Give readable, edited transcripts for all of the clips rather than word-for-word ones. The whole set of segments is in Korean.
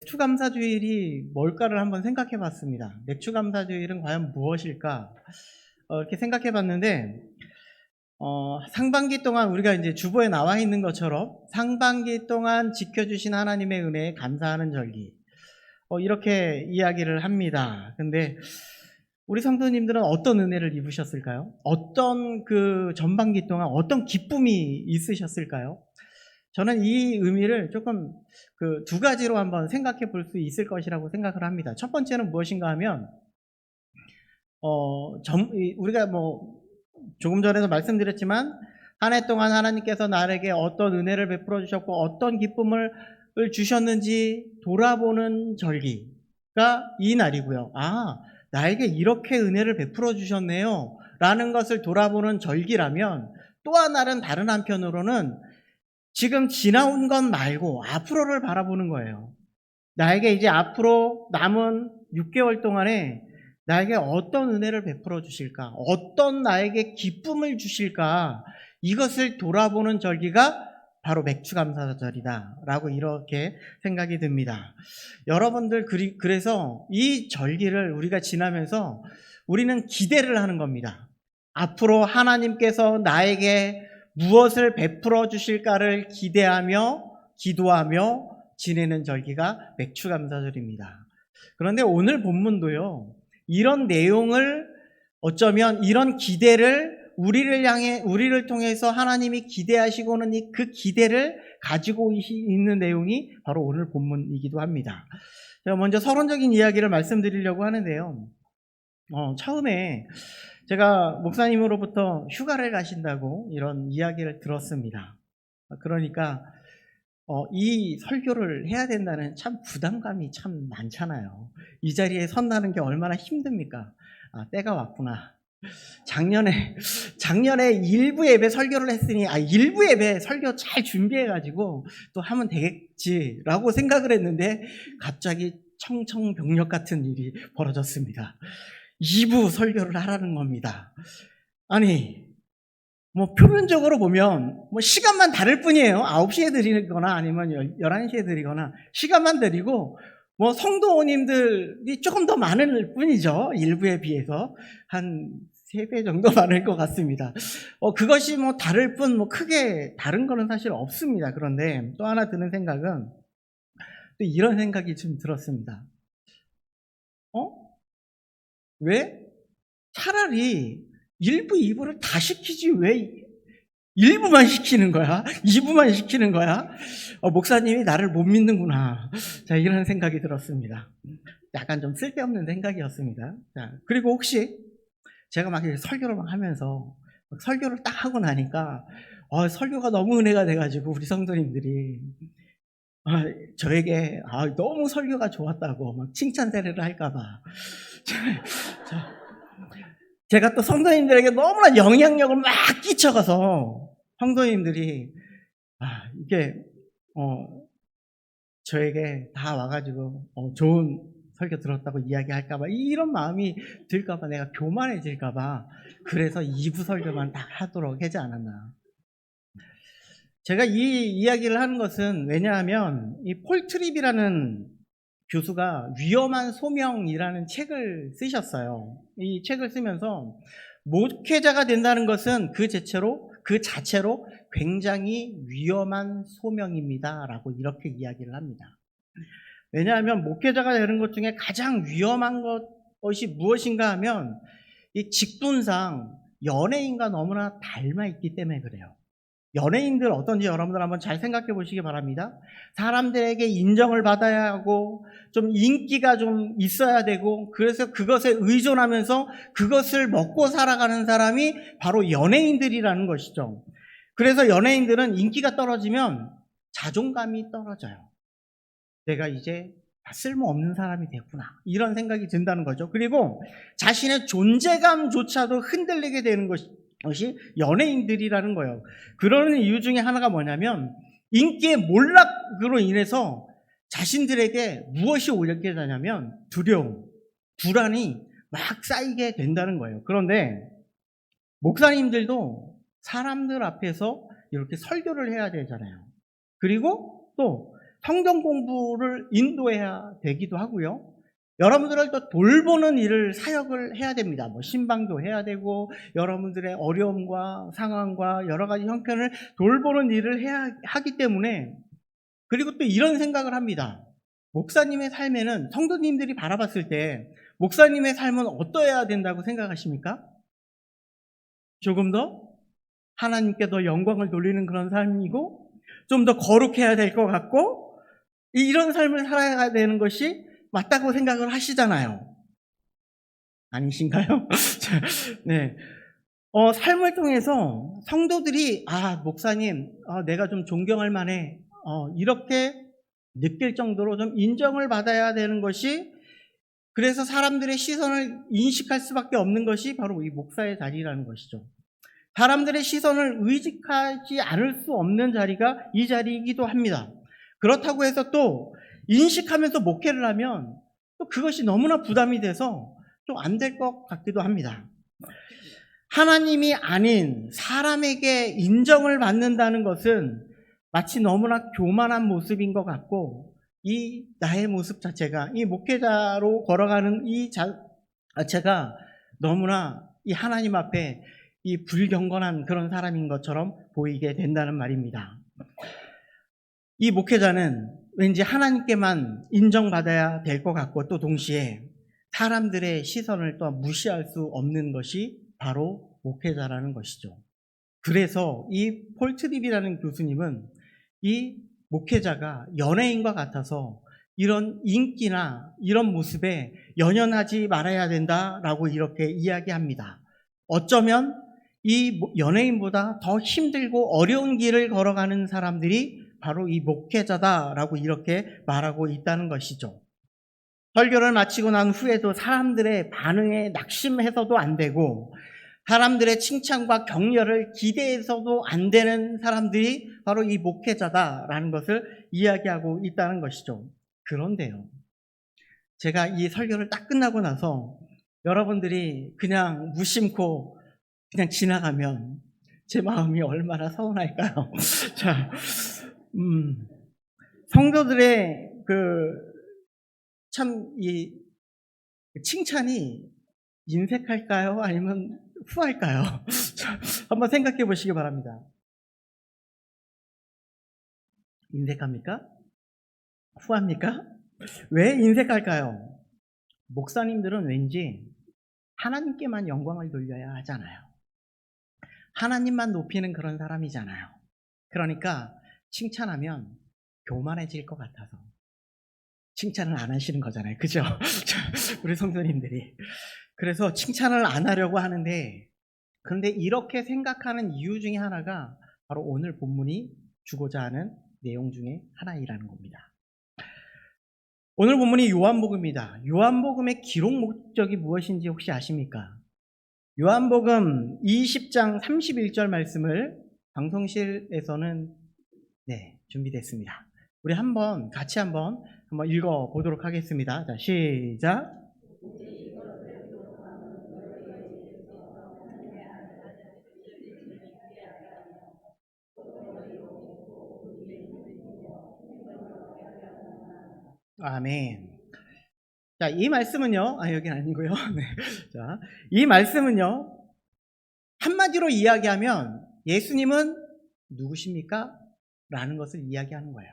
맥추감사주일이 뭘까를 한번 생각해 봤습니다. 맥추감사주일은 과연 무엇일까? 이렇게 생각해 봤는데, 상반기 동안 우리가 이제 주보에 나와 있는 것처럼 상반기 동안 지켜주신 하나님의 은혜에 감사하는 절기. 이렇게 이야기를 합니다. 근데 우리 성도님들은 어떤 은혜를 입으셨을까요? 어떤 그 전반기 동안 어떤 기쁨이 있으셨을까요? 저는 이 의미를 조금 그 두 가지로 한번 생각해 볼 수 있을 것이라고 생각을 합니다. 첫 번째는 무엇인가 하면, 우리가 조금 전에도 말씀드렸지만, 한 해 동안 하나님께서 나에게 어떤 은혜를 베풀어 주셨고, 어떤 기쁨을 주셨는지 돌아보는 절기가 이 날이고요. 나에게 이렇게 은혜를 베풀어 주셨네요. 라는 것을 돌아보는 절기라면, 또 하나는 다른 한편으로는 지금 지나온 것 말고 앞으로를 바라보는 거예요. 나에게 이제 앞으로 남은 6개월 동안에 나에게 어떤 은혜를 베풀어 주실까? 어떤 나에게 기쁨을 주실까? 이것을 돌아보는 절기가 바로 맥추감사절이다라고 이렇게 생각이 듭니다. 여러분들, 그래서 이 절기를 우리가 지나면서 우리는 기대를 하는 겁니다. 앞으로 하나님께서 나에게 무엇을 베풀어 주실까를 기대하며 기도하며 지내는 절기가 맥추감사절입니다. 그런데 오늘 본문도요, 이런 내용을, 어쩌면 이런 기대를 우리를 통해서 하나님이 기대하시고는 그 기대를 가지고 있는 내용이 바로 오늘 본문이기도 합니다. 제가 먼저 서론적인 이야기를 말씀드리려고 하는데요. 처음에 제가 목사님으로부터 휴가를 가신다고 이런 이야기를 들었습니다. 그러니까 이 설교를 해야 된다는 참 부담감이 참 많잖아요. 이 자리에 선다는 게 얼마나 힘듭니까? 때가 왔구나. 작년에 일부 예배 설교를 했으니 일부 예배 설교 잘 준비해가지고 또 하면 되겠지라고 생각을 했는데, 갑자기 청청병력 같은 일이 벌어졌습니다. 2부 설교를 하라는 겁니다. 아니, 표면적으로 보면 시간만 다를 뿐이에요. 9시에 드리거나 아니면 11시에 드리거나 시간만 드리고, 성도님들이 조금 더 많을 뿐이죠. 일부에 비해서 한 3배 정도 많을 것 같습니다. 그것이 다를 뿐 크게 다른 거는 사실 없습니다. 그런데 또 하나 드는 생각은, 또 이런 생각이 좀 들었습니다. 왜? 차라리 1부, 2부를 다 시키지 왜 1부만 시키는 거야? 2부만 시키는 거야? 목사님이 나를 못 믿는구나. 자, 이런 생각이 들었습니다. 약간 좀 쓸데없는 생각이었습니다. 자, 그리고 혹시 제가 막 설교를 막 하면서 설교를 딱 하고 나니까 설교가 너무 은혜가 돼가지고 우리 성도님들이 저에게 너무 설교가 좋았다고 막 칭찬 세례를 할까봐 제가 또 성도님들에게 너무나 영향력을 막 끼쳐가서 성도님들이 이게 저에게 다 와가지고 좋은 설교 들었다고 이야기할까봐, 이런 마음이 들까봐, 내가 교만해질까봐, 그래서 2부 설교만 다 하도록 하지 않았나. 제가 이 이야기를 하는 것은 왜냐하면 이 폴 트립이라는 교수가 위험한 소명이라는 책을 쓰셨어요. 이 책을 쓰면서 목회자가 된다는 것은 그 자체로 굉장히 위험한 소명입니다 라고 이렇게 이야기를 합니다. 왜냐하면 목회자가 되는 것 중에 가장 위험한 것이 무엇인가 하면, 이 직분상 연예인과 너무나 닮아 있기 때문에 그래요. 연예인들 어떤지 여러분들 한번 잘 생각해 보시기 바랍니다. 사람들에게 인정을 받아야 하고 좀 인기가 좀 있어야 되고, 그래서 그것에 의존하면서 그것을 먹고 살아가는 사람이 바로 연예인들이라는 것이죠. 그래서 연예인들은 인기가 떨어지면 자존감이 떨어져요. 내가 이제 쓸모없는 사람이 됐구나, 이런 생각이 든다는 거죠. 그리고 자신의 존재감조차도 흔들리게 되는 것이 연예인들이라는 거예요. 그러는 이유 중에 하나가 뭐냐면, 인기의 몰락으로 인해서 자신들에게 무엇이 오게 되냐면 두려움, 불안이 막 쌓이게 된다는 거예요. 그런데 목사님들도 사람들 앞에서 이렇게 설교를 해야 되잖아요. 그리고 또 성경 공부를 인도해야 되기도 하고요. 여러분들을 또 돌보는 일을 사역을 해야 됩니다. 뭐 신방도 해야 되고 여러분들의 어려움과 상황과 여러 가지 형편을 돌보는 일을 해야 하기 때문에, 그리고 또 이런 생각을 합니다. 목사님의 삶에는, 성도님들이 바라봤을 때 목사님의 삶은 어떠해야 된다고 생각하십니까? 조금 더 하나님께 더 영광을 돌리는 그런 삶이고 좀 더 거룩해야 될 것 같고 이런 삶을 살아야 되는 것이 맞다고 생각을 하시잖아요. 아니신가요? 네. 삶을 통해서 성도들이 목사님 내가 좀 존경할 만해 이렇게 느낄 정도로 좀 인정을 받아야 되는 것이, 그래서 사람들의 시선을 인식할 수밖에 없는 것이 바로 이 목사의 자리라는 것이죠. 사람들의 시선을 의식하지 않을 수 없는 자리가 이 자리이기도 합니다. 그렇다고 해서 또 인식하면서 목회를 하면 또 그것이 너무나 부담이 돼서 좀 안 될 것 같기도 합니다. 하나님이 아닌 사람에게 인정을 받는다는 것은 마치 너무나 교만한 모습인 것 같고, 이 나의 모습 자체가, 이 목회자로 걸어가는 이 자체가 너무나 이 하나님 앞에 이 불경건한 그런 사람인 것처럼 보이게 된다는 말입니다. 이 목회자는 왠지 하나님께만 인정받아야 될 것 같고, 또 동시에 사람들의 시선을 또 무시할 수 없는 것이 바로 목회자라는 것이죠. 그래서 이 폴 트립이라는 교수님은 이 목회자가 연예인과 같아서 이런 인기나 이런 모습에 연연하지 말아야 된다라고 이렇게 이야기합니다. 어쩌면 이 연예인보다 더 힘들고 어려운 길을 걸어가는 사람들이 바로 이 목회자다라고 이렇게 말하고 있다는 것이죠. 설교를 마치고 난 후에도 사람들의 반응에 낙심해서도 안 되고 사람들의 칭찬과 격려를 기대해서도 안 되는 사람들이 바로 이 목회자다라는 것을 이야기하고 있다는 것이죠. 그런데요, 제가 이 설교를 딱 끝나고 나서 여러분들이 그냥 무심코 그냥 지나가면 제 마음이 얼마나 서운할까요? 자, 성도들의 이 칭찬이 인색할까요? 아니면 후할까요? 자, 한번 생각해 보시기 바랍니다. 인색합니까? 후합니까? 왜 인색할까요? 목사님들은 왠지 하나님께만 영광을 돌려야 하잖아요. 하나님만 높이는 그런 사람이잖아요. 그러니까 칭찬하면 교만해질 것 같아서 칭찬을 안 하시는 거잖아요. 그죠? 우리 성도님들이. 그래서 칭찬을 안 하려고 하는데, 그런데 이렇게 생각하는 이유 중에 하나가 바로 오늘 본문이 주고자 하는 내용 중에 하나이라는 겁니다. 오늘 본문이 요한복음입니다. 요한복음의 기록 목적이 무엇인지 혹시 아십니까? 요한복음 20장 31절 말씀을 방송실에서는 준비됐습니다. 우리 같이 한번 읽어보도록 하겠습니다. 자, 시작. 아멘. 자, 이 말씀은요, 여긴 아니고요. 네. 자, 이 말씀은요, 한마디로 이야기하면 예수님은 누구십니까? 라는 것을 이야기하는 거예요.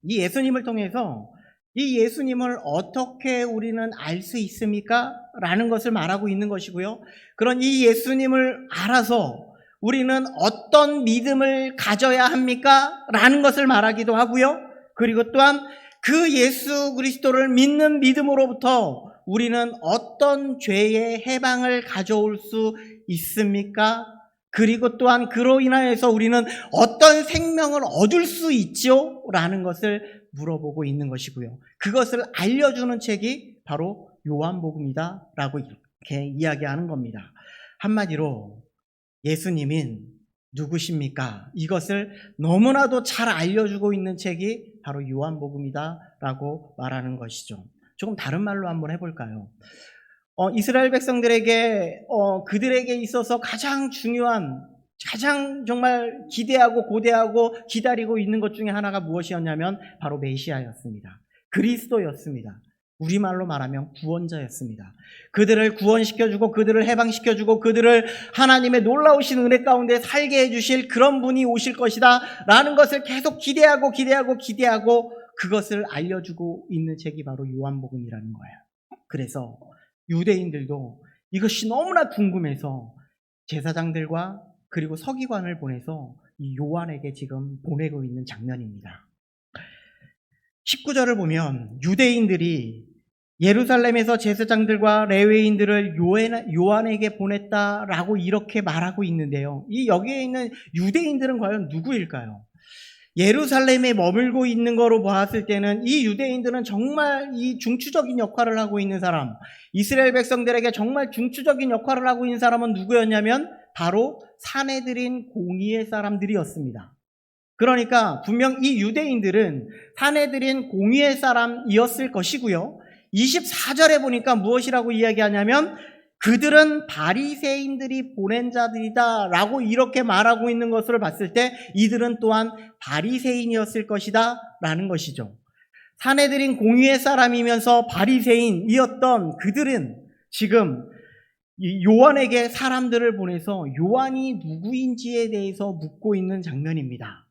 이 예수님을 통해서 이 예수님을 어떻게 우리는 알 수 있습니까? 라는 것을 말하고 있는 것이고요. 그런 이 예수님을 알아서 우리는 어떤 믿음을 가져야 합니까? 라는 것을 말하기도 하고요. 그리고 또한 그 예수 그리스도를 믿는 믿음으로부터 우리는 어떤 죄의 해방을 가져올 수 있습니까? 그리고 또한 그로 인하여서 우리는 어떤 생명을 얻을 수 있죠? 라는 것을 물어보고 있는 것이고요. 그것을 알려주는 책이 바로 요한복음이다 라고 이렇게 이야기하는 겁니다. 한마디로 예수님은 누구십니까? 이것을 너무나도 잘 알려주고 있는 책이 바로 요한복음이다 라고 말하는 것이죠. 조금 다른 말로 한번 해볼까요? 이스라엘 백성들에게 그들에게 있어서 가장 중요한 가장 정말 기대하고 고대하고 기다리고 있는 것 중에 하나가 무엇이었냐면 바로 메시아였습니다. 그리스도였습니다. 우리말로 말하면 구원자였습니다. 그들을 구원시켜주고 그들을 해방시켜주고 그들을 하나님의 놀라우신 은혜 가운데 살게 해주실 그런 분이 오실 것이다 라는 것을 계속 기대하고 그것을 알려주고 있는 책이 바로 요한복음이라는 거예요. 그래서 유대인들도 이것이 너무나 궁금해서 제사장들과 그리고 서기관을 보내서 이 요한에게 지금 보내고 있는 장면입니다. 19절을 보면 유대인들이 예루살렘에서 제사장들과 레위인들을 요한에게 보냈다라고 이렇게 말하고 있는데요. 이 여기에 있는 유대인들은 과연 누구일까요? 예루살렘에 머물고 있는 거로 보았을 때는 이 유대인들은 정말 이 중추적인 역할을 하고 있는 사람, 이스라엘 백성들에게 정말 중추적인 역할을 하고 있는 사람은 누구였냐면 바로 사내들인 공의의 사람들이었습니다. 그러니까 분명 이 유대인들은 사내들인 공의의 사람이었을 것이고요. 24절에 보니까 무엇이라고 이야기하냐면 그들은 바리새인들이 보낸 자들이다 라고 이렇게 말하고 있는 것을 봤을 때 이들은 또한 바리새인이었을 것이다 라는 것이죠. 사내들인 공의의 사람이면서 바리새인이었던 그들은 지금 요한에게 사람들을 보내서 요한이 누구인지에 대해서 묻고 있는 장면입니다.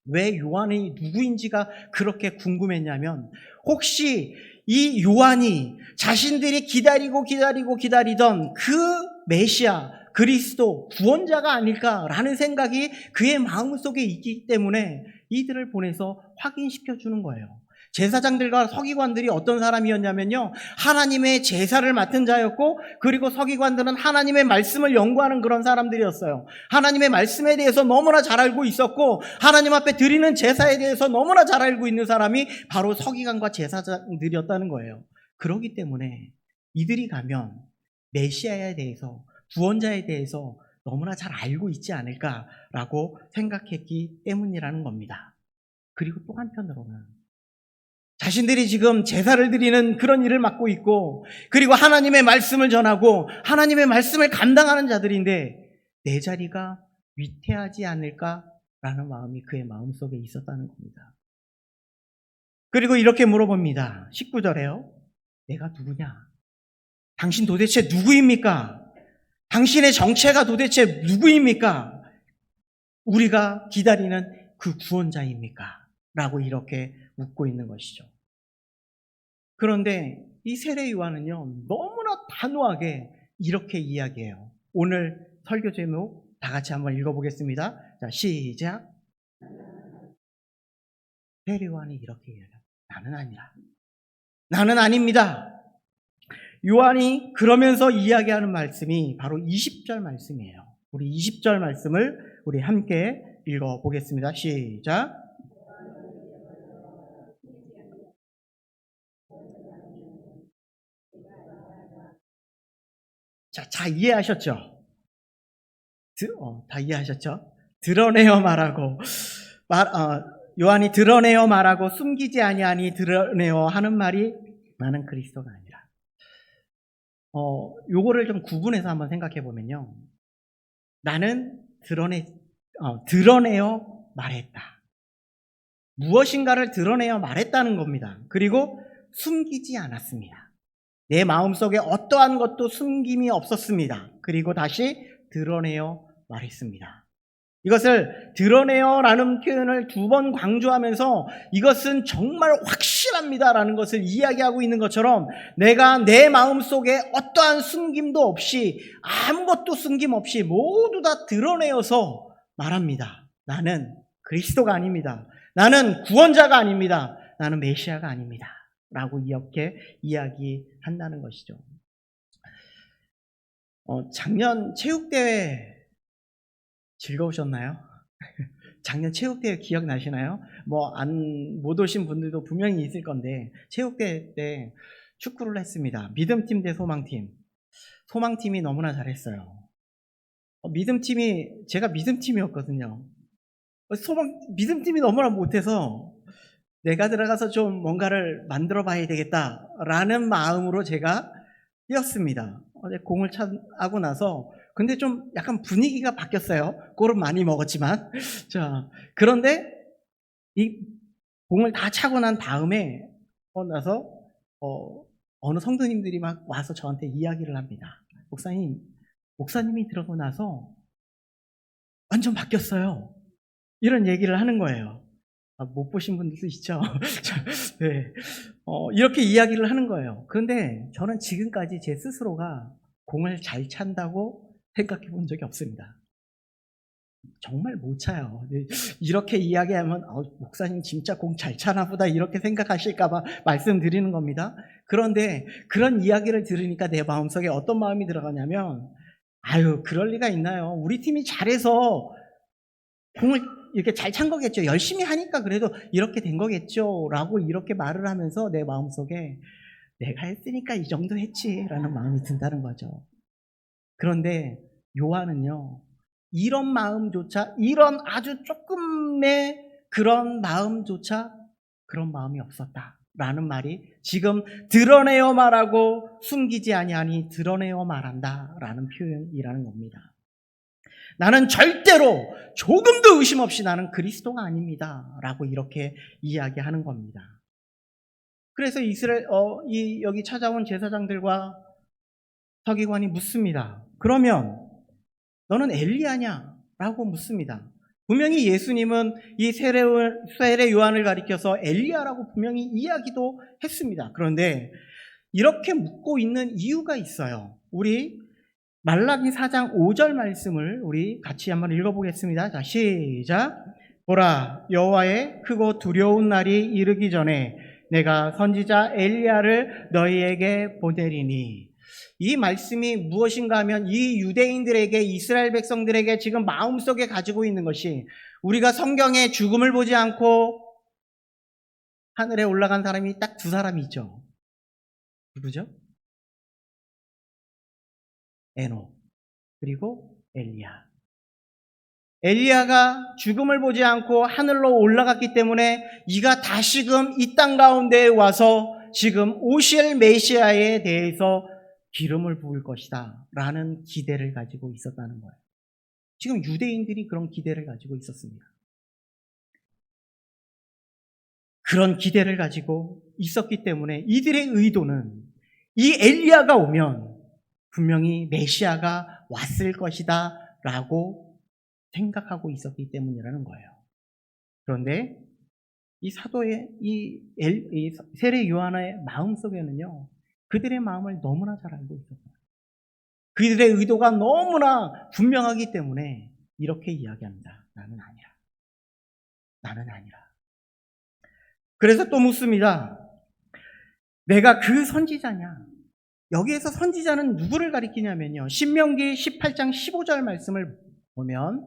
왜 요한이 누구인지가 그렇게 궁금했냐면 혹시 이 요한이 자신들이 기다리던 그 메시아, 그리스도, 구원자가 아닐까라는 생각이 그의 마음속에 있기 때문에 이들을 보내서 확인시켜 주는 거예요. 제사장들과 서기관들이 어떤 사람이었냐면요, 하나님의 제사를 맡은 자였고, 그리고 서기관들은 하나님의 말씀을 연구하는 그런 사람들이었어요. 하나님의 말씀에 대해서 너무나 잘 알고 있었고, 하나님 앞에 드리는 제사에 대해서 너무나 잘 알고 있는 사람이 바로 서기관과 제사장들이었다는 거예요. 그렇기 때문에 이들이 가면 메시아에 대해서, 구원자에 대해서 너무나 잘 알고 있지 않을까라고 생각했기 때문이라는 겁니다. 그리고 또 한편으로는 자신들이 지금 제사를 드리는 그런 일을 맡고 있고, 그리고 하나님의 말씀을 전하고 하나님의 말씀을 감당하는 자들인데 내 자리가 위태하지 않을까라는 마음이 그의 마음속에 있었다는 겁니다. 그리고 이렇게 물어봅니다. 19절에요. 내가 누구냐? 당신 도대체 누구입니까? 당신의 정체가 도대체 누구입니까? 우리가 기다리는 그 구원자입니까? 라고 이렇게 묻고 있는 것이죠. 그런데 이 세례 요한은요, 너무나 단호하게 이렇게 이야기해요. 오늘 설교 제목 다 같이 한번 읽어보겠습니다. 자, 시작. 세례 요한이 이렇게 이야기해요. 나는 아니라. 나는 아닙니다. 요한이 그러면서 이야기하는 말씀이 바로 20절 말씀이에요. 우리 20절 말씀을 우리 함께 읽어보겠습니다. 시작. 자, 이해하셨죠? 다 이해하셨죠? 드러내어 말하고, 요한이 드러내어 말하고 숨기지 아니하니 드러내어 하는 말이 나는 그리스도가 아니라. 요거를 좀 구분해서 한번 생각해 보면요. 나는 드러내어 말했다. 무엇인가를 드러내어 말했다는 겁니다. 그리고 숨기지 않았습니다. 내 마음속에 어떠한 것도 숨김이 없었습니다. 그리고 다시 드러내어 말했습니다. 이것을 드러내어라는 표현을 2번 강조하면서 이것은 정말 확실합니다라는 것을 이야기하고 있는 것처럼 내가 내 마음속에 어떠한 숨김도 없이 아무것도 숨김 없이 모두 다 드러내어서 말합니다. 나는 그리스도가 아닙니다. 나는 구원자가 아닙니다. 나는 메시아가 아닙니다. 라고 이렇게 이야기한다는 것이죠. 작년 체육대회 즐거우셨나요? 작년 체육대회 기억나시나요? 못 오신 분들도 분명히 있을 건데, 체육대회 때 축구를 했습니다. 믿음팀 대 소망팀. 소망팀이 너무나 잘했어요. 제가 믿음팀이었거든요. 믿음팀이 너무나 못해서 내가 들어가서 좀 뭔가를 만들어 봐야 되겠다라는 마음으로 제가 뛰었습니다. 공을 차고 나서 근데 좀 약간 분위기가 바뀌었어요. 꼴은 많이 먹었지만. 자, 그런데 이 공을 다 차고 난 다음에 나서 어느 성도님들이 막 와서 저한테 이야기를 합니다. 목사님이 들어오고 나서 완전 바뀌었어요. 이런 얘기를 하는 거예요. 못 보신 분들도 있죠. 네. 이렇게 이야기를 하는 거예요. 그런데 저는 지금까지 제 스스로가 공을 잘 찬다고 생각해 본 적이 없습니다. 정말 못 차요. 이렇게 이야기하면 목사님 진짜 공 잘 차나 보다 이렇게 생각하실까 봐 말씀드리는 겁니다. 그런데 그런 이야기를 들으니까 내 마음속에 어떤 마음이 들어가냐면 그럴 리가 있나요? 우리 팀이 잘해서 공을 이렇게 잘 찬 거겠죠. 열심히 하니까 그래도 이렇게 된 거겠죠. 라고 이렇게 말을 하면서 내 마음속에 내가 했으니까 이 정도 했지 라는 마음이 든다는 거죠. 그런데 요한은요, 이런 마음조차, 이런 아주 조금의 그런 마음조차 그런 마음이 없었다 라는 말이 지금 드러내어 말하고 숨기지 아니하니 드러내어 말한다 라는 표현이라는 겁니다. 나는 절대로 조금도 의심 없이 나는 그리스도가 아닙니다 라고 이렇게 이야기하는 겁니다. 그래서 여기 찾아온 제사장들과 서기관이 묻습니다. 그러면 너는 엘리야냐? 라고 묻습니다. 분명히 예수님은 이 세례 요한을 가리켜서 엘리야라고 분명히 이야기도 했습니다. 그런데 이렇게 묻고 있는 이유가 있어요. 우리 말라기 4장 5절 말씀을 우리 같이 한번 읽어보겠습니다. 자, 시작. 보라, 여호와의 크고 두려운 날이 이르기 전에 내가 선지자 엘리야를 너희에게 보내리니. 이 말씀이 무엇인가 하면 이 유대인들에게, 이스라엘 백성들에게 지금 마음속에 가지고 있는 것이, 우리가 성경에 죽음을 보지 않고 하늘에 올라간 사람이 딱 두 사람이 있죠. 누구죠? 에녹 그리고 엘리야. 엘리야가 죽음을 보지 않고 하늘로 올라갔기 때문에 이가 다시금 이 땅 가운데에 와서 지금 오실 메시아에 대해서 기름을 부을 것이다 라는 기대를 가지고 있었다는 거예요. 지금 유대인들이 그런 기대를 가지고 있었습니다. 그런 기대를 가지고 있었기 때문에 이들의 의도는 이 엘리야가 오면 분명히 메시아가 왔을 것이다 라고 생각하고 있었기 때문이라는 거예요. 그런데 이 사도의 이 세례 요한의 마음속에는요, 그들의 마음을 너무나 잘 알고 있었어요. 그들의 의도가 너무나 분명하기 때문에 이렇게 이야기합니다. 나는 아니라. 나는 아니라. 그래서 또 묻습니다. 내가 그 선지자냐? 여기에서 선지자는 누구를 가리키냐면요, 신명기 18장 15절 말씀을 보면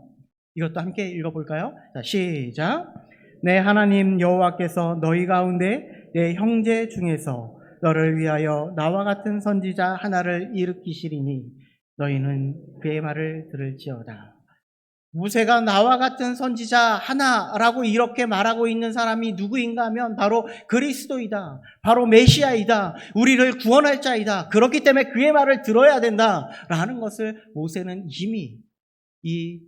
이것도 함께 읽어볼까요? 자, 시작. 내 하나님 여호와께서 너희 가운데 내 형제 중에서 너를 위하여 나와 같은 선지자 하나를 일으키시리니 너희는 그의 말을 들을지어다. 모세가 나와 같은 선지자 하나라고 이렇게 말하고 있는 사람이 누구인가 하면 바로 그리스도이다. 바로 메시아이다. 우리를 구원할 자이다. 그렇기 때문에 그의 말을 들어야 된다라는 것을 모세는 이미 이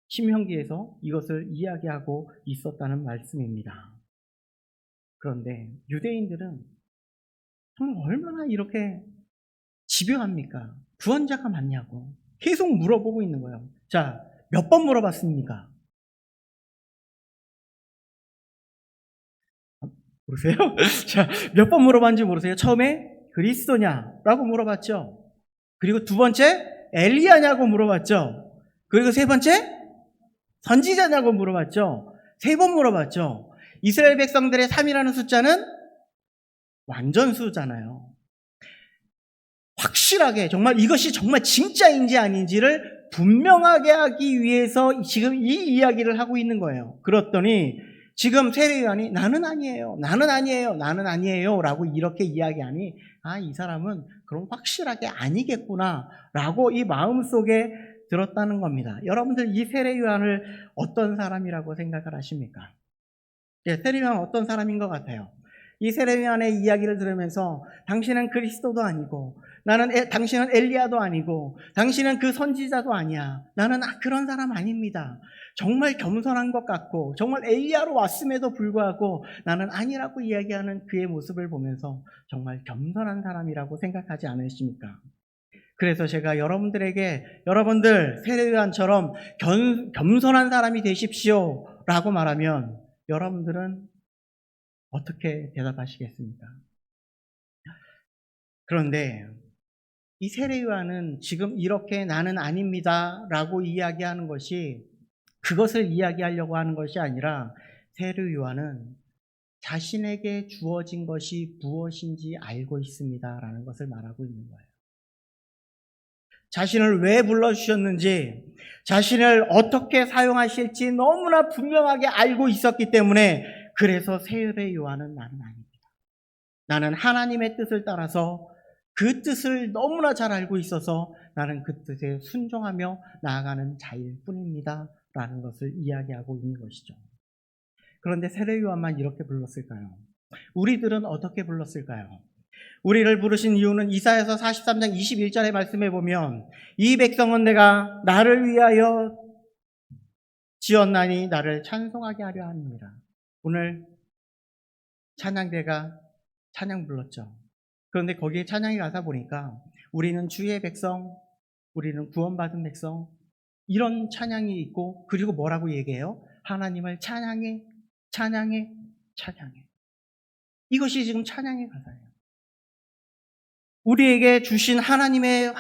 신명기에서 이것을 이야기하고 있었다는 말씀입니다. 그런데 유대인들은 정말 얼마나 이렇게 집요합니까? 구원자가 맞냐고 계속 물어보고 있는 거예요. 자, 몇 번 물어봤습니까? 모르세요? 자, 몇 번 물어봤는지 모르세요? 처음에 그리스도냐라고 물어봤죠. 그리고 두 번째 엘리야냐고 물어봤죠. 그리고 세 번째 선지자냐고 물어봤죠. 세 번 물어봤죠. 이스라엘 백성들의 3이라는 숫자는 완전수잖아요. 확실하게 정말 이것이 정말 진짜인지 아닌지를 분명하게 하기 위해서 지금 이 이야기를 하고 있는 거예요. 그랬더니 지금 세례 요한이 나는 아니에요, 나는 아니에요, 나는 아니에요 라고 이렇게 이야기하니 이 사람은 그럼 확실하게 아니겠구나 라고 이 마음속에 들었다는 겁니다. 여러분들 이 세례 요한을 어떤 사람이라고 생각을 하십니까? 세례 요한은 어떤 사람인 것 같아요? 이 세례요한의 이야기를 들으면서 당신은 그리스도도 아니고 당신은 엘리야도 아니고 당신은 그 선지자도 아니야. 나는 그런 사람 아닙니다. 정말 겸손한 것 같고 정말 엘리야로 왔음에도 불구하고 나는 아니라고 이야기하는 그의 모습을 보면서 정말 겸손한 사람이라고 생각하지 않으십니까? 그래서 제가 여러분들 세례요한처럼 겸손한 사람이 되십시오 라고 말하면 여러분들은 어떻게 대답하시겠습니까? 그런데 이 세례요한은 지금 이렇게 나는 아닙니다 라고 이야기하는 것이 그것을 이야기하려고 하는 것이 아니라 세례요한은 자신에게 주어진 것이 무엇인지 알고 있습니다 라는 것을 말하고 있는 거예요. 자신을 왜 불러주셨는지, 자신을 어떻게 사용하실지 너무나 분명하게 알고 있었기 때문에 그래서 세례요한은 나는 아닙니다. 나는 하나님의 뜻을 따라서 그 뜻을 너무나 잘 알고 있어서 나는 그 뜻에 순종하며 나아가는 자일 뿐입니다 라는 것을 이야기하고 있는 것이죠. 그런데 세례요한만 이렇게 불렀을까요? 우리들은 어떻게 불렀을까요? 우리를 부르신 이유는 이사야서 43장 21절의 말씀에 보면 이 백성은 내가 나를 위하여 지었나니 나를 찬송하게 하려 합니다. 오늘 찬양대가 찬양 불렀죠. 그런데 거기에 찬양이 가사 보니까 우리는 주의 백성, 우리는 구원받은 백성 이런 찬양이 있고 그리고 뭐라고 얘기해요? 하나님을 찬양해, 찬양해, 찬양해. 이것이 지금 찬양의 가사예요. 우리에게 주신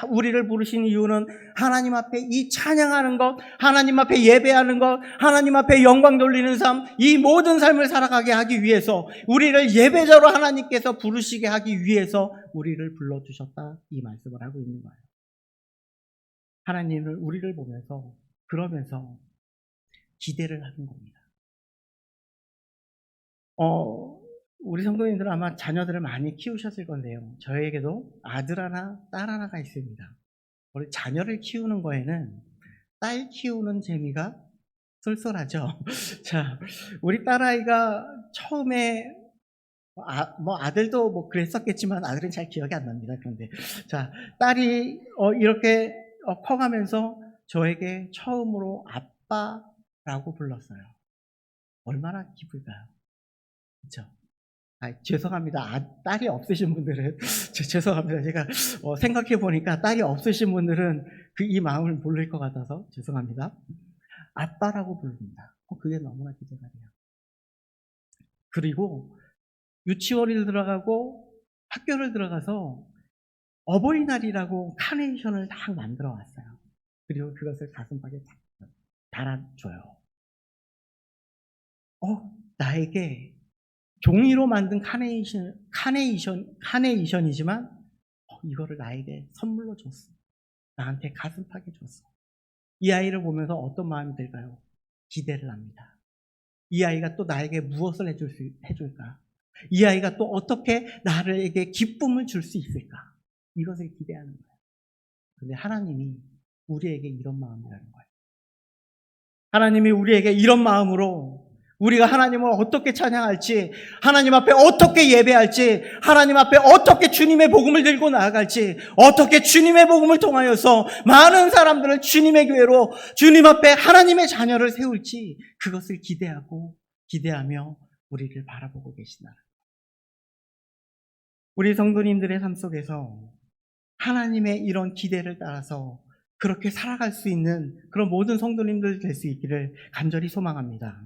우리를 부르신 이유는 하나님 앞에 이 찬양하는 것, 하나님 앞에 예배하는 것, 하나님 앞에 영광 돌리는 삶, 이 모든 삶을 살아가게 하기 위해서 우리를 예배자로 하나님께서 부르시게 하기 위해서 우리를 불러주셨다 이 말씀을 하고 있는 거예요. 하나님은 우리를 보면서 그러면서 기대를 하는 겁니다. 우리 성도님들은 아마 자녀들을 많이 키우셨을 건데요. 저에게도 아들 하나, 딸 하나가 있습니다. 우리 자녀를 키우는 거에는 딸 키우는 재미가 쏠쏠하죠. 자, 우리 딸아이가 처음에 아들도 그랬었겠지만 아들은 잘 기억이 안 납니다. 그런데 자, 딸이 이렇게 커가면서 저에게 처음으로 아빠라고 불렀어요. 얼마나 기쁠까요? 그렇죠? 죄송합니다. 딸이 없으신 분들은 죄송합니다. 제가 생각해 보니까 딸이 없으신 분들은 이 마음을 모를 것 같아서 죄송합니다. 아빠라고 부릅니다. 그게 너무나 기대가 돼요. 그리고 유치원을 들어가고 학교를 들어가서 어버이날이라고 카네이션을 딱 만들어 왔어요. 그리고 그것을 가슴팍에 달아줘요. 나에게 종이로 만든 카네이션이지만 이거를 나에게 선물로 줬어. 나한테 가슴팍에 줬어. 이 아이를 보면서 어떤 마음이 들까요? 기대를 합니다. 이 아이가 또 나에게 무엇을 해줄까? 이 아이가 또 어떻게 나에게 기쁨을 줄 수 있을까? 이것을 기대하는 거예요. 그런데 하나님이 우리에게 이런 마음이라는 거예요. 하나님이 우리에게 이런 마음으로 우리가 하나님을 어떻게 찬양할지, 하나님 앞에 어떻게 예배할지, 하나님 앞에 어떻게 주님의 복음을 들고 나아갈지, 어떻게 주님의 복음을 통하여서 많은 사람들을 주님의 교회로 주님 앞에 하나님의 자녀를 세울지 그것을 기대하며 우리를 바라보고 계시다. 우리 성도님들의 삶 속에서 하나님의 이런 기대를 따라서 그렇게 살아갈 수 있는 그런 모든 성도님들 될 수 있기를 간절히 소망합니다.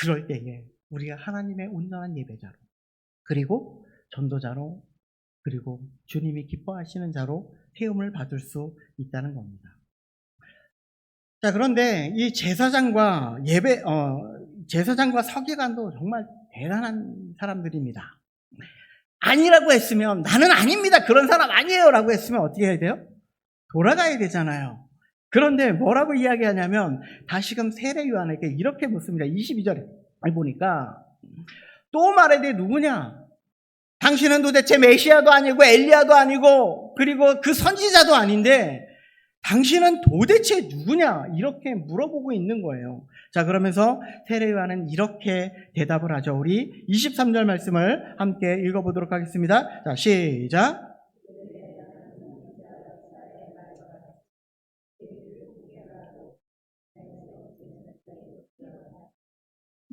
그럴 때에 우리가 하나님의 온전한 예배자로, 그리고 전도자로, 그리고 주님이 기뻐하시는 자로 세움을 받을 수 있다는 겁니다. 자, 그런데 이 제사장과 서기관도 정말 대단한 사람들입니다. 아니라고 했으면, 나는 아닙니다, 그런 사람 아니에요 라고 했으면 어떻게 해야 돼요? 돌아가야 되잖아요. 그런데 뭐라고 이야기하냐면 다시금 세례요한에게 이렇게 묻습니다. 22절에 보니까 또 말하되 누구냐? 당신은 도대체 메시아도 아니고 엘리야도 아니고 그리고 그 선지자도 아닌데 당신은 도대체 누구냐? 이렇게 물어보고 있는 거예요. 자, 그러면서 세례요한은 이렇게 대답을 하죠. 우리 23절 말씀을 함께 읽어보도록 하겠습니다. 자, 시작.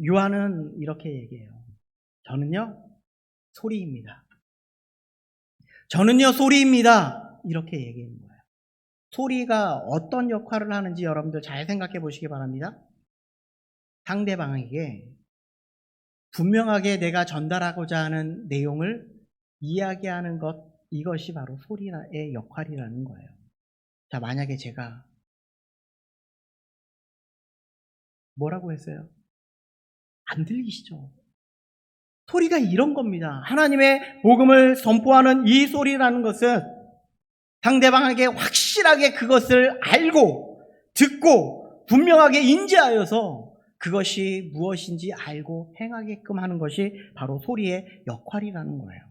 요한은 이렇게 얘기해요. 저는요, 소리입니다. 저는요, 소리입니다. 이렇게 얘기하는 거예요. 소리가 어떤 역할을 하는지 여러분들 잘 생각해 보시기 바랍니다. 상대방에게 분명하게 내가 전달하고자 하는 내용을 이야기하는 것, 이것이 바로 소리의 역할이라는 거예요. 자, 만약에 제가 뭐라고 했어요? 안 들리시죠? 소리가 이런 겁니다. 하나님의 복음을 선포하는 이 소리라는 것은 상대방에게 확실하게 그것을 알고 듣고 분명하게 인지하여서 그것이 무엇인지 알고 행하게끔 하는 것이 바로 소리의 역할이라는 거예요.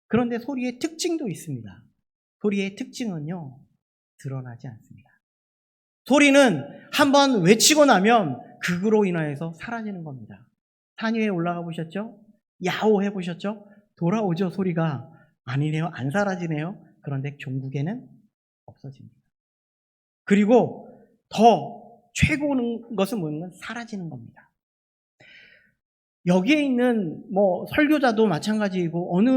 그런데 소리의 특징도 있습니다. 소리의 특징은요, 드러나지 않습니다. 소리는 한번 외치고 나면 그로 인하여서 사라지는 겁니다. 산 위에 올라가 보셨죠? 야호 해보셨죠? 돌아오죠, 소리가. 아니네요, 안 사라지네요. 그런데 종국에는 없어집니다. 그리고 더 최고인 것은 뭐냐면 사라지는 겁니다. 여기에 있는 설교자도 마찬가지이고 어느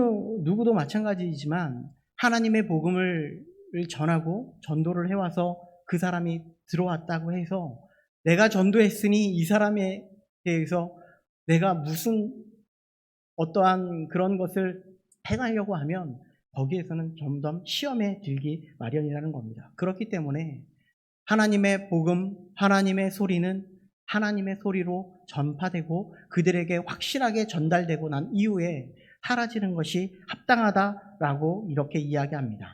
누구도 마찬가지이지만 하나님의 복음을 전하고 전도를 해와서 그 사람이 들어왔다고 해서 내가 전도했으니 이 사람에 대해서 내가 무슨 어떠한 그런 것을 행하려고 하면 거기에서는 점점 시험에 들기 마련이라는 겁니다. 그렇기 때문에 하나님의 복음, 하나님의 소리는 하나님의 소리로 전파되고 그들에게 확실하게 전달되고 난 이후에 사라지는 것이 합당하다라고 이렇게 이야기합니다.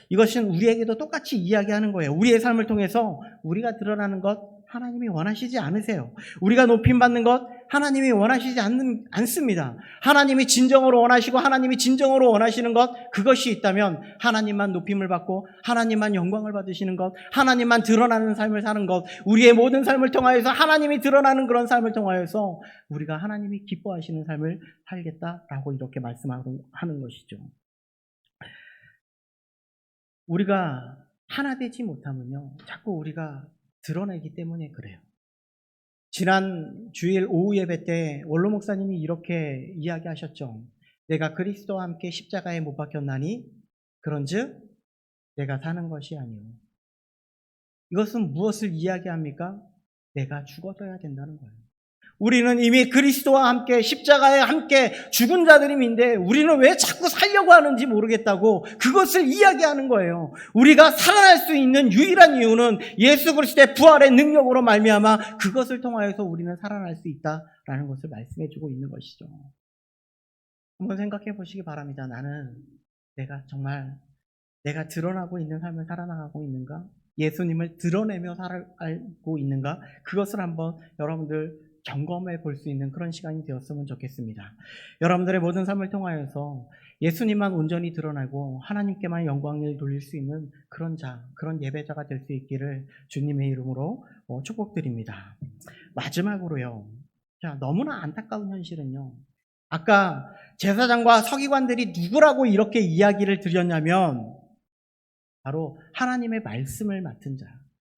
이것은 우리에게도 똑같이 이야기하는 거예요. 우리의 삶을 통해서 우리가 드러나는 것 하나님이 원하시지 않으세요. 우리가 높임받는 것 하나님이 원하시지 않습니다. 하나님이 진정으로 원하시고 하나님이 진정으로 원하시는 것, 그것이 있다면 하나님만 높임을 받고 하나님만 영광을 받으시는 것, 하나님만 드러나는 삶을 사는 것, 우리의 모든 삶을 통하여서 하나님이 드러나는 그런 삶을 통하여서 우리가 하나님이 기뻐하시는 삶을 살겠다라고 이렇게 말씀하는 것이죠. 우리가 하나 되지 못하면요, 자꾸 우리가 드러내기 때문에 그래요. 지난 주일 오후 예배 때 원로 목사님이 이렇게 이야기하셨죠. 내가 그리스도와 함께 십자가에 못 박혔나니 그런즉 내가 사는 것이 아니오. 이것은 무엇을 이야기합니까? 내가 죽어져야 된다는 거예요. 우리는 이미 그리스도와 함께 십자가에 함께 죽은 자들임인데 우리는 왜 자꾸 살려고 하는지 모르겠다고 그것을 이야기하는 거예요. 우리가 살아날 수 있는 유일한 이유는 예수 그리스도의 부활의 능력으로 말미암아 그것을 통하여서 우리는 살아날 수 있다라는 것을 말씀해 주고 있는 것이죠. 한번 생각해 보시기 바랍니다. 나는 내가 정말 내가 드러나고 있는 삶을 살아나가고 있는가? 예수님을 드러내며 살아가고 있는가? 그것을 한번 여러분들 점검해 볼 수 있는 그런 시간이 되었으면 좋겠습니다. 여러분들의 모든 삶을 통하여서 예수님만 온전히 드러나고 하나님께만 영광을 돌릴 수 있는 그런 예배자가 될 수 있기를 주님의 이름으로 축복드립니다. 마지막으로요. 자, 너무나 안타까운 현실은요. 아까 제사장과 서기관들이 누구라고 이렇게 이야기를 드렸냐면 바로 하나님의 말씀을 맡은 자,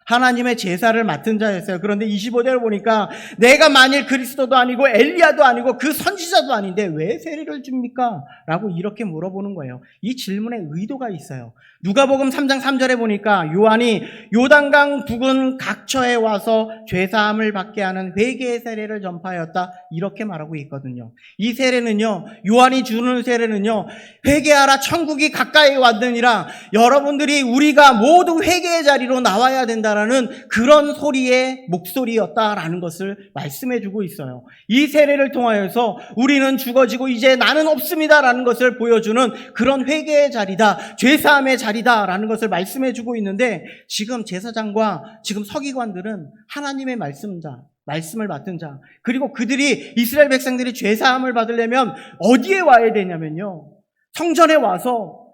하나님의 제사를 맡은 자였어요. 그런데 25절을 보니까 내가 만일 그리스도도 아니고 엘리야도 아니고 그 선지자도 아닌데 왜 세례를 줍니까? 라고 이렇게 물어보는 거예요. 이 질문에 의도가 있어요. 누가복음 3장 3절에 보니까 요한이 요단강 부근 각처에 와서 죄사함을 받게 하는 회개의 세례를 전파하였다 이렇게 말하고 있거든요. 이 세례는요, 요한이 주는 세례는요, 회개하라 천국이 가까이 왔느니라, 여러분들이 우리가 모두 회개의 자리로 나와야 된다라는 그런 소리의 목소리였다라는 것을 말씀해 주고 있어요. 이 세례를 통하여서 우리는 죽어지고 이제 나는 없습니다라는 것을 보여주는 그런 회개의 자리다, 죄사함의 자리다라는 것을 말씀해 주고 있는데, 지금 제사장과 지금 서기관들은 하나님의 말씀을 맡은 자, 그리고 그들이 이스라엘 백성들이 죄사함을 받으려면 어디에 와야 되냐면요, 성전에 와서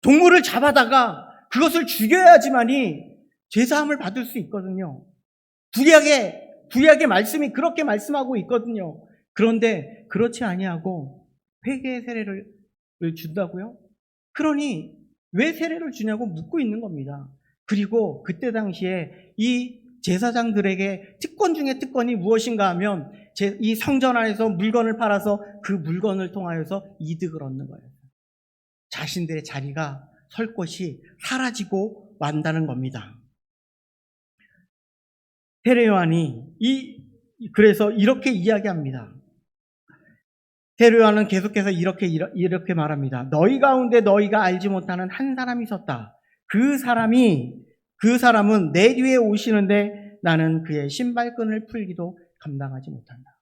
동물을 잡아다가 그것을 죽여야지만이 죄사함을 받을 수 있거든요. 구약의 말씀이 그렇게 말씀하고 있거든요. 그런데 그렇지 아니하고 회개의 세례를 준다고요? 그러니 왜 세례를 주냐고 묻고 있는 겁니다. 그리고 그때 당시에 이 제사장들에게 특권 중에 특권이 무엇인가 하면 이 성전 안에서 물건을 팔아서 그 물건을 통하여서 이득을 얻는 거예요. 자신들의 자리가 설 곳이 사라지고 만다는 겁니다. 세례 요한이 그래서 이렇게 이야기합니다. 세례 요한은 계속해서 이렇게 말합니다. 너희 가운데 너희가 알지 못하는 한 사람이 있었다. 그 사람은 내 뒤에 오시는데 나는 그의 신발끈을 풀기도 감당하지 못한다.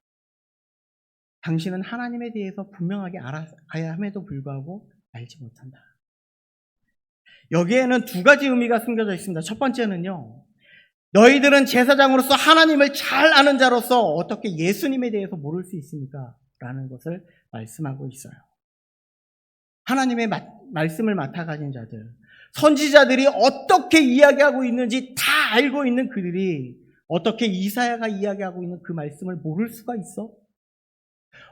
당신은 하나님에 대해서 분명하게 알아야 함에도 불구하고 알지 못한다. 여기에는 두 가지 의미가 숨겨져 있습니다. 첫 번째는요, 너희들은 제사장으로서 하나님을 잘 아는 자로서 어떻게 예수님에 대해서 모를 수 있습니까? 라는 것을 말씀하고 있어요. 하나님의 말씀을 맡아 가진 자들, 선지자들이 어떻게 이야기하고 있는지 다 알고 있는 그들이 어떻게 이사야가 이야기하고 있는 그 말씀을 모를 수가 있어?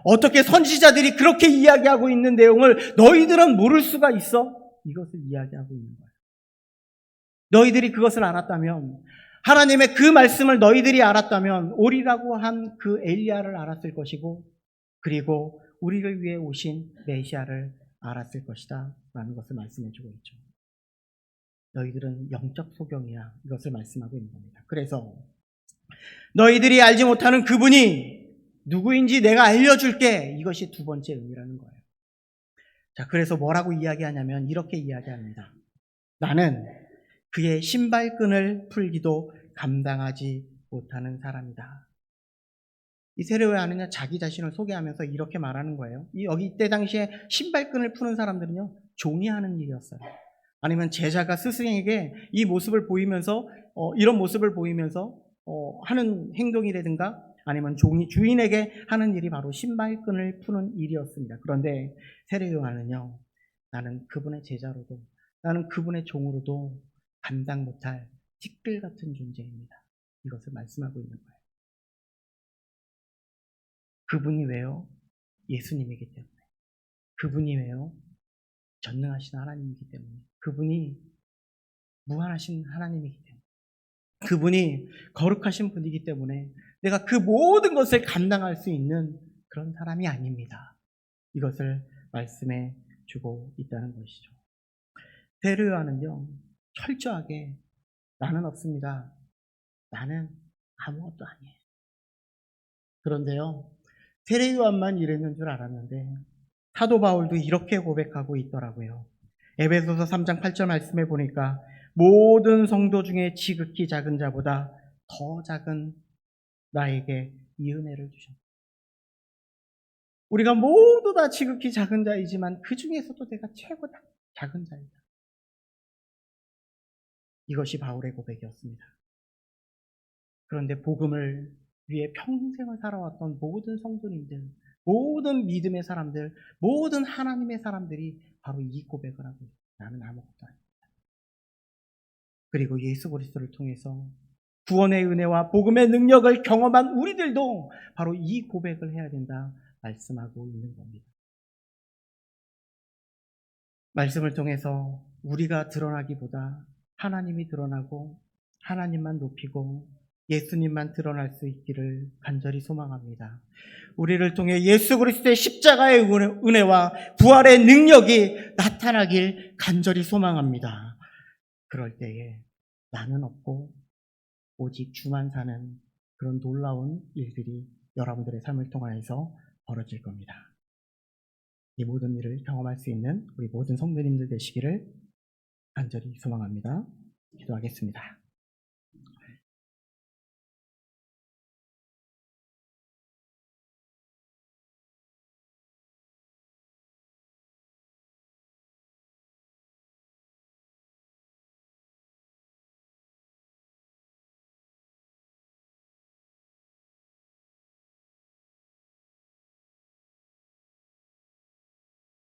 어떻게 선지자들이 그렇게 이야기하고 있는 내용을 너희들은 모를 수가 있어? 이것을 이야기하고 있는 거예요. 너희들이 그것을 알았다면, 하나님의 그 말씀을 너희들이 알았다면 오리라고 한 그 엘리야를 알았을 것이고, 그리고 우리를 위해 오신 메시아를 알았을 것이다 라는 것을 말씀해주고 있죠. 너희들은 영적 소경이야, 이것을 말씀하고 있는 겁니다. 그래서 너희들이 알지 못하는 그분이 누구인지 내가 알려줄게, 이것이 두 번째 의미라는 거예요. 자, 그래서 뭐라고 이야기하냐면 이렇게 이야기합니다. 나는 그의 신발끈을 풀기도 감당하지 못하는 사람이다. 이 세례 요한은요, 자기 자신을 소개하면서 이렇게 말하는 거예요. 이때 당시에 신발끈을 푸는 사람들은요, 종이 하는 일이었어요. 아니면 제자가 스승에게 이 모습을 보이면서 이런 모습을 보이면서 하는 행동이라든가, 아니면 주인에게 하는 일이 바로 신발끈을 푸는 일이었습니다. 그런데 세례 요한은요, 나는 그분의 제자로도, 나는 그분의 종으로도 감당 못할 티끌 같은 존재입니다. 이것을 말씀하고 있는 거예요. 그분이 왜요? 예수님이기 때문에. 그분이 왜요? 전능하신 하나님이기 때문에. 그분이 무한하신 하나님이기 때문에. 그분이 거룩하신 분이기 때문에 내가 그 모든 것을 감당할 수 있는 그런 사람이 아닙니다. 이것을 말씀해 주고 있다는 것이죠. 세례 요한은요, 철저하게 나는 없습니다. 나는 아무것도 아니에요. 그런데요, 세례 요한만 이랬는 줄 알았는데 사도 바울도 이렇게 고백하고 있더라고요. 에베소서 3장 8절 말씀에 보니까 모든 성도 중에 지극히 작은 자보다 더 작은 나에게 이 은혜를 주셨다. 우리가 모두 다 지극히 작은 자이지만 그 중에서도 내가 최고다. 작은 자이다. 이것이 바울의 고백이었습니다. 그런데 복음을 위해 평생을 살아왔던 모든 성도님들, 모든 믿음의 사람들, 모든 하나님의 사람들이 바로 이 고백을 하고 있어요. 나는 아무것도 아니다. 그리고 예수 그리스도를 통해서 구원의 은혜와 복음의 능력을 경험한 우리들도 바로 이 고백을 해야 된다 말씀하고 있는 겁니다. 말씀을 통해서 우리가 드러나기보다 하나님이 드러나고 하나님만 높이고 예수님만 드러날 수 있기를 간절히 소망합니다. 우리를 통해 예수 그리스도의 십자가의 은혜와 부활의 능력이 나타나길 간절히 소망합니다. 그럴 때에 나는 없고 오직 주만 사는 그런 놀라운 일들이 여러분들의 삶을 통하여서 벌어질 겁니다. 이 모든 일을 경험할 수 있는 우리 모든 성도님들 되시기를 간절히 소망합니다. 기도하겠습니다.